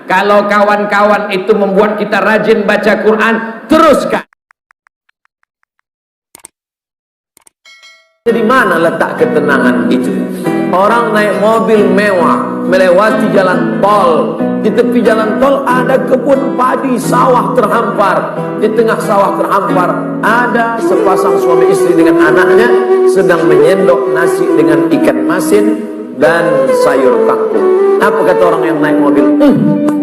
Kalau kawan-kawan itu membuat kita rajin baca Quran, teruskan. Di mana letak ketenangan itu? Orang naik mobil mewah melewati jalan tol. Di tepi jalan tol ada kebun padi, sawah terhampar. Di tengah sawah terhampar ada sepasang suami istri dengan anaknya sedang menyendok nasi dengan ikan masin dan sayur kangkung. Apa kata orang yang naik mobil?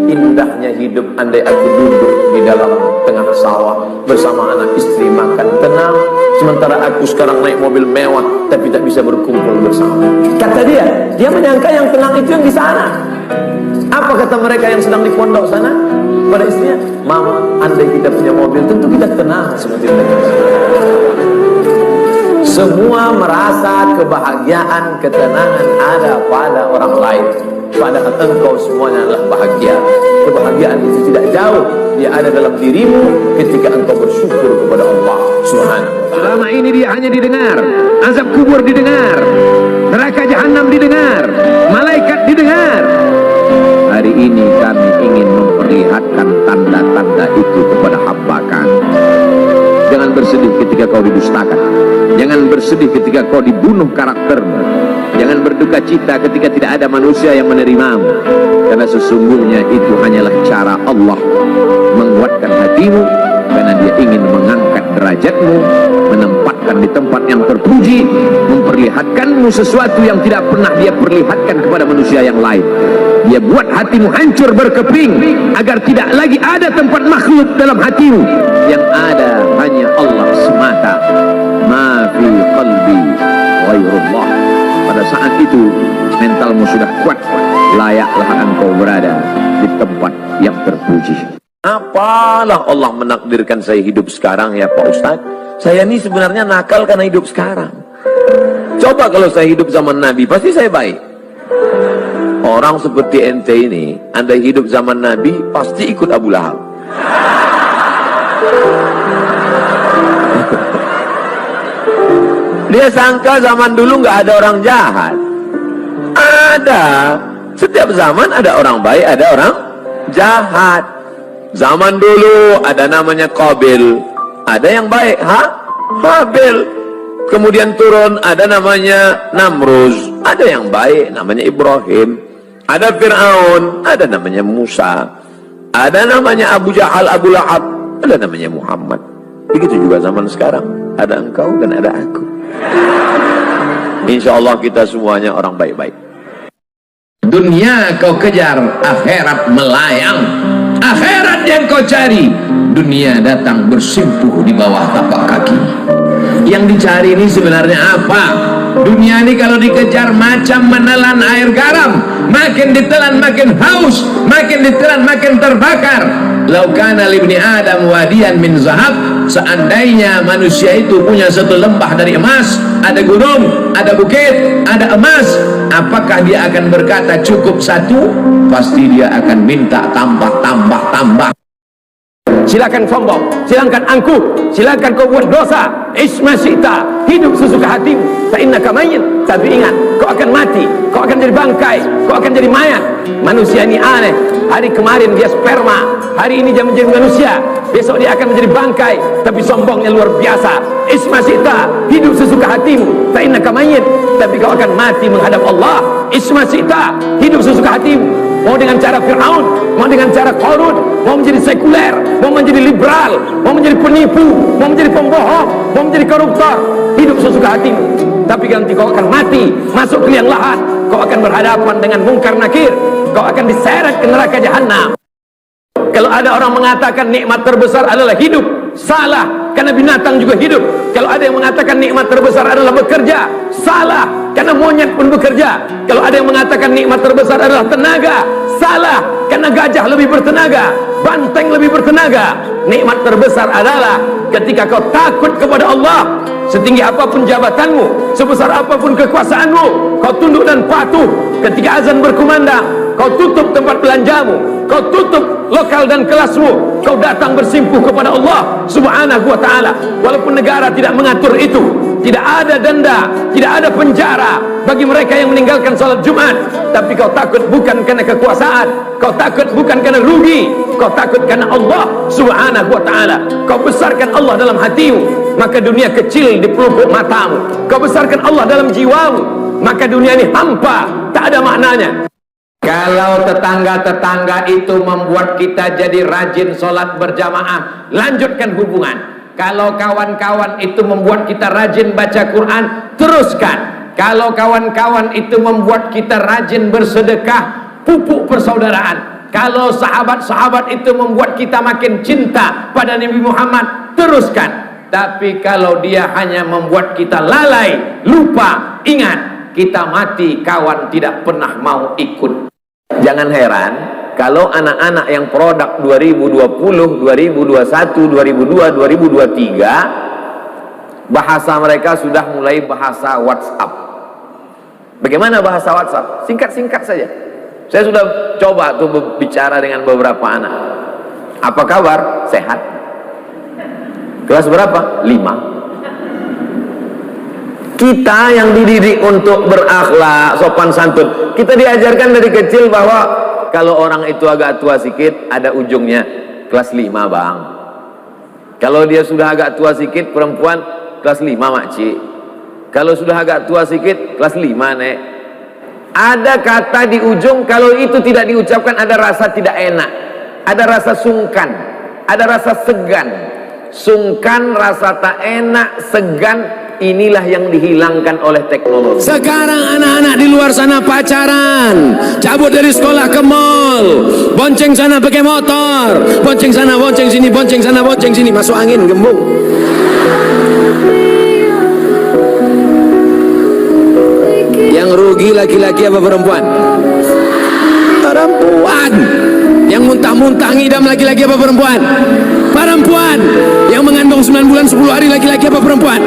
Indahnya hidup andai aku duduk di dalam tengah sawah bersama anak istri makan tenang, sementara aku sekarang naik mobil mewah tapi tak bisa berkumpul bersama. Kata dia menyangka yang tenang itu yang di sana. Apa kata mereka yang sedang di pondok sana pada istrinya? Mama, andai kita punya mobil tentu kita tenang seperti mereka. Semua merasa kebahagiaan, ketenangan ada pada orang lain, padahal engkau semuanya adalah bahagia. Kebahagiaan itu tidak jauh, dia ada dalam dirimu ketika engkau bersyukur kepada Allah Subhanahu wa ta'ala. Selama ini dia hanya didengar, azab kubur didengar, neraka jahanam didengar, malaikat didengar. Hari ini kami ingin memperlihatkan tanda-tanda itu kepada hamba kami. Jangan bersedih ketika kau didustakan. Jangan bersedih ketika kau dibunuh karaktermu. Jangan berduka cita ketika tidak ada manusia yang menerimamu. Karena sesungguhnya itu hanyalah cara Allah menguatkan hatimu, karena dia ingin mengangkat derajatmu, menempatkan di tempat yang terpuji, memperlihatkanmu sesuatu yang tidak pernah dia perlihatkan kepada manusia yang lain. Dia buat hatimu hancur berkeping agar tidak lagi ada tempat makhluk dalam hatimu, yang ada hanya Allah semata. Ma fi qalbi ghairullah. Pada saat itu mentalmu sudah kuat, layaklah engkau berada di tempat yang terpuji. Apalah Allah menakdirkan saya hidup sekarang ya Pak Ustadz. Saya ini sebenarnya nakal karena hidup sekarang. Coba kalau saya hidup zaman Nabi, pasti saya baik. Orang seperti ente ini, andai hidup zaman Nabi, pasti ikut Abu Lahab. Dia sangka zaman dulu nggak ada orang jahat. Ada. Setiap zaman ada orang baik, ada orang jahat. Zaman dulu ada namanya Qabil, ada yang baik, Habil. Kemudian turun ada namanya Namruz, ada yang baik namanya Ibrahim. Ada Fir'aun, ada namanya Musa. Ada namanya Abu Jahal, Abu Lahab, ada namanya Muhammad. Begitu juga zaman sekarang, ada engkau dan ada aku. Insya Allah kita semuanya orang baik-baik. Dunia kau kejar, akhirat melayang. Akhirat yang kau cari, dunia datang bersimpuh di bawah tapak kaki. Yang dicari ini sebenarnya apa? Dunia ini kalau dikejar macam menelan air garam, makin ditelan makin haus, makin ditelan makin terbakar. Lau kana libni Adam wadiyan min zahab, seandainya manusia itu punya satu lembah dari emas, ada gunung, ada bukit, ada emas, apakah dia akan berkata cukup satu? Pasti dia akan minta tambah. Silakan sombong, silakan angkuh, silakan kau buat dosa. Isma syi'ta, hidup sesuka hatimu. Fa innaka mayyit, tapi ingat, kau akan mati, kau akan jadi bangkai, kau akan jadi mayat. Manusia ini aneh. Hari kemarin dia sperma, hari ini dia menjadi manusia, besok dia akan menjadi bangkai, tapi sombongnya luar biasa. Isma syi'ta, hidup sesuka hatimu. Fa innaka mayyit, tapi kau akan mati menghadap Allah. Isma syi'ta, hidup sesuka hatimu. Mau dengan cara Fir'aun, mau dengan cara Qarun, mau menjadi sekuler, mau menjadi liberal, mau menjadi penipu, mau menjadi pembohong, mau menjadi koruptor, hidup sesuka hatimu. Tapi nanti kau akan mati, masuk ke liang lahat, kau akan berhadapan dengan mungkar nakir, kau akan diseret ke neraka jahanam. Kalau ada orang mengatakan nikmat terbesar adalah hidup, salah, karena binatang juga hidup. Kalau ada yang mengatakan nikmat terbesar adalah bekerja, salah, karena monyet pun bekerja. Kalau ada yang mengatakan nikmat terbesar adalah tenaga, salah, karena gajah lebih bertenaga, banteng lebih bertenaga. Nikmat terbesar adalah ketika kau takut kepada Allah. Setinggi apapun jabatanmu, sebesar apapun kekuasaanmu, kau tunduk dan patuh. Ketika azan berkumandang, kau tutup tempat belanjamu, kau kau tutup lokal dan kelasmu, kau datang bersimpuh kepada Allah Subhanahu wa ta'ala. Walaupun negara tidak mengatur itu, tidak ada denda, tidak ada penjara bagi mereka yang meninggalkan salat Jumat, tapi kau takut bukan karena kekuasaan, kau takut bukan karena rugi, kau takut karena Allah Subhanahu wa ta'ala. Kau besarkan Allah dalam hatimu, maka dunia kecil di pelupuk matamu. Kau besarkan Allah dalam jiwamu, maka dunia ini hampa, tak ada maknanya. Kalau tetangga-tetangga itu membuat kita jadi rajin sholat berjamaah, lanjutkan hubungan. Kalau kawan-kawan itu membuat kita rajin baca Quran, teruskan. Kalau kawan-kawan itu membuat kita rajin bersedekah, pupuk persaudaraan. Kalau sahabat-sahabat itu membuat kita makin cinta pada Nabi Muhammad, teruskan. Tapi kalau dia hanya membuat kita lalai, lupa, ingat, kita mati, kawan tidak pernah mau ikut. Jangan heran kalau anak-anak yang produk 2020, 2021, 2002, 2023 bahasa mereka sudah mulai bahasa WhatsApp. Bagaimana bahasa WhatsApp? Singkat-singkat saja. Saya sudah coba tuh bicara dengan beberapa anak. Apa kabar? Sehat. Kelas berapa? 5. Kita yang dididik untuk berakhlak, sopan santun, kita diajarkan dari kecil bahwa kalau orang itu agak tua sedikit, ada ujungnya. Kelas 5 bang. Kalau dia sudah agak tua sedikit, perempuan, kelas 5 makcik. Kalau sudah agak tua sedikit, kelas 5 nek. Ada kata di ujung, kalau itu tidak diucapkan ada rasa tidak enak, ada rasa sungkan, ada rasa segan. Sungkan, rasa tak enak, segan, inilah yang dihilangkan oleh teknologi. Sekarang anak-anak di luar sana pacaran, cabut dari sekolah ke mall, bonceng sana pakai motor, bonceng sana, bonceng sini, bonceng sana, bonceng sini, masuk angin, gembung. Yang rugi laki-laki apa perempuan? Perempuan. Yang muntah-muntah ngidam laki-laki apa perempuan? Perempuan. Yang mengandung 9 bulan 10 hari laki-laki apa perempuan?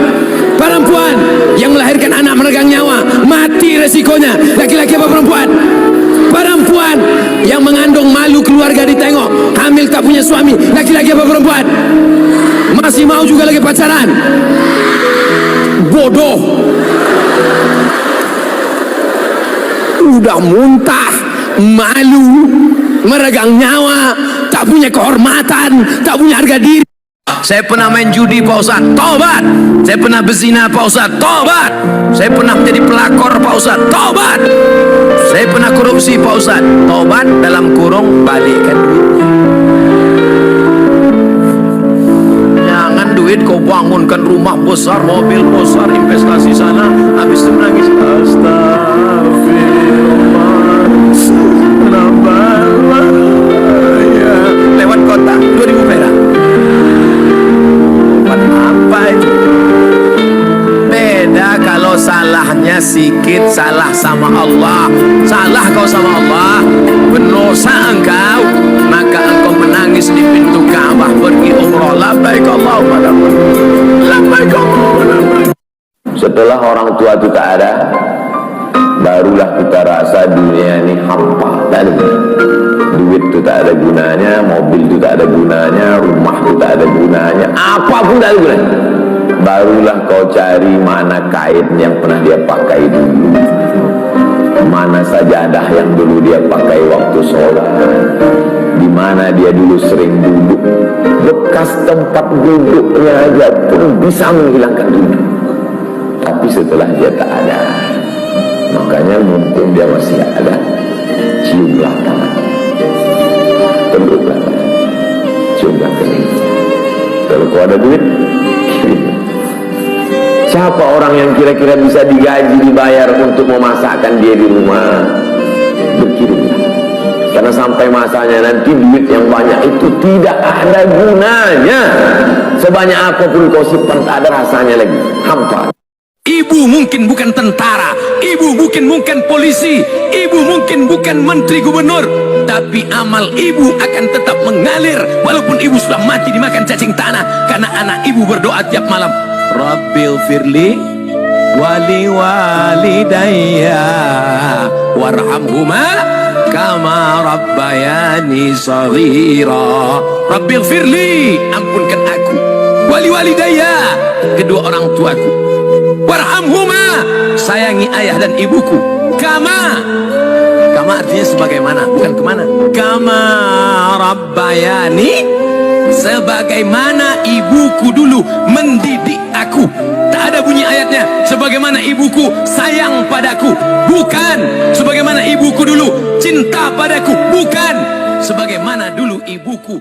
Perempuan. Yang melahirkan anak meregang nyawa, mati resikonya, laki-laki apa perempuan? Perempuan. Yang mengandung malu keluarga ditengok, hamil tak punya suami, laki-laki apa perempuan? Masih mau juga lagi pacaran? Bodoh. Udah muntah, malu, meregang nyawa, tak punya kehormatan, tak punya harga diri. Saya pernah main judi Pak Ustaz, tobat. Saya pernah berzina Pak Ustaz, tobat. Saya pernah menjadi pelakor Pak Ustaz, tobat. Saya pernah korupsi Pak Ustaz, tobat, dalam kurung balikkan duitnya. Jangan duit kau bangunkan rumah besar, mobil besar, investasi sana, habis itu menangis, astagfirullah, lewat kota 2.000 perak. Apa itu? Beda kalau salahnya sikit, salah sama Allah. Salah kau sama Allah, berdosa engkau, maka engkau menangis di pintu Ka'bah pergi umrah, labbaik Allahumma labbaik Allahumma. Setelah orang tua itu tak ada, barulah kita rasa dunia ini hampa. Dan duit itu tak ada gunanya, mobil itu tak ada gunanya, rumah itu tak ada gunanya, apapun tak ada gunanya. Barulah kau cari mana kain yang pernah dia pakai dulu, mana sajadah yang dulu dia pakai waktu sholat, di mana dia dulu sering duduk, bekas tempat duduknya aja pun bisa menghilangkan duduk. Tapi setelah dia tak ada, makanya mumpung dia masih ada, ciumlah tangan, peluklah tangan, ciumlah kening. Kalau kau ada duit, kirim. Siapa orang yang kira-kira bisa digaji, dibayar untuk memasakkan dia di rumah? Berkirimlah. Karena sampai masanya nanti duit yang banyak itu tidak ada gunanya. Sebanyak apapun kau simpan tak ada rasanya lagi, hampa. Ibu mungkin bukan tentara, ibu mungkin bukan polisi, ibu mungkin bukan menteri gubernur, tapi amal ibu akan tetap mengalir walaupun ibu sudah mati dimakan cacing tanah, karena anak ibu berdoa tiap malam, Rabbil firli wali walidayya warhamhuma kama rabbayani shaghira. Rabbighfirli, ampunkan aku, wali walidayya, kedua orang tuaku, warhamhuma, sayangi ayah dan ibuku, kama artinya sebagaimana, bukan kemana. Kama rabbayani, sebagaimana ibuku dulu mendidik aku. Tak ada bunyi ayatnya sebagaimana ibuku sayang padaku, bukan. Sebagaimana ibuku dulu cinta padaku, bukan. Sebagaimana dulu ibuku